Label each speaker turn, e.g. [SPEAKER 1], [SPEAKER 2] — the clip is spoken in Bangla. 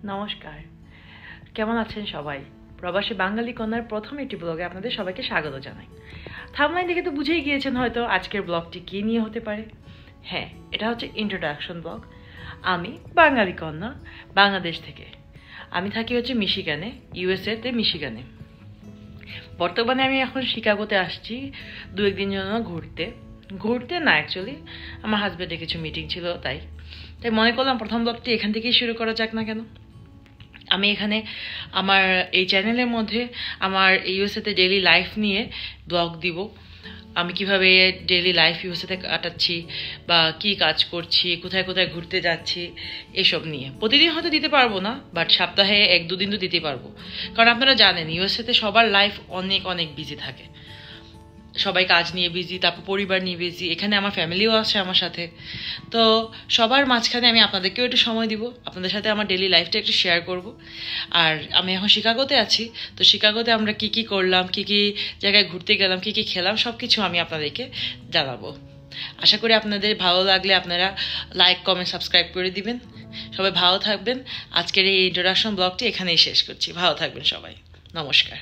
[SPEAKER 1] নমস্কার, কেমন আছেন সবাই? প্রবাসী বাঙালি কন্যার প্রথম একটি ব্লগে আপনাদের সবাইকে স্বাগত জানাই। থাম্বনেল দেখে তো বুঝেই গিয়েছেন হয়তো আজকের ব্লগটি কী নিয়ে হতে পারে। হ্যাঁ, এটা হচ্ছে ইন্ট্রোডাকশন ব্লগ। আমি বাঙালি কন্যা, বাংলাদেশ থেকে। আমি থাকি হচ্ছে মিশিগানে, ইউএসএতে মিশিগানে। বর্তমানে আমি এখন শিকাগোতে আসছি দু একদিন জন্য ঘুরতে না, অ্যাকচুয়ালি আমার হাজব্যান্ডের কিছু মিটিং ছিল, তাই মনে করলাম প্রথম ব্লগটি এখান থেকেই শুরু করা যাক না কেন। আমি এখানে আমার এই চ্যানেলের মধ্যে আমার ইউএসএতে ডেইলি লাইফ নিয়ে ব্লগ দিব। আমি কিভাবে ডেইলি লাইফ ইউএসএতে কাটাচ্ছি বা কি কাজ করছি, কোথায় কোথায় ঘুরতে যাচ্ছি, এসব নিয়ে প্রতিদিন হয়তো দিতে পারবো না, বাট সপ্তাহে 1-2 দিন তো দিতে পারবো। কারণ আপনারা জানেন ইউএসএতে সবার লাইফ অনেক অনেক বিজি থাকে, সবাই কাজ নিয়ে বিজি, তারপর পরিবার নিয়ে বিজি। এখানে আমার ফ্যামিলিও আছে আমার সাথে, তো সবার মাঝখানে আমি আপনাদেরকেও একটু সময় দিব, আপনাদের সাথে আমার ডেইলি লাইফটা একটু শেয়ার করব। আর আমি এখন শিকাগোতে আছি, তো শিকাগোতে আমরা কি কি করলাম, কি কি জায়গায় ঘুরতে গেলাম, কি কি খেলাম, সব কিছু আমি আপনাদেরকে জানাবো। আশা করি আপনাদের ভালো লাগলে আপনারা লাইক, কমেন্ট, সাবস্ক্রাইব করে দিবেন। সবাই ভালো থাকবেন। আজকের এই ইন্ট্রোডাকশন ব্লগটি এখানেই শেষ করছি। ভালো থাকবেন সবাই। নমস্কার।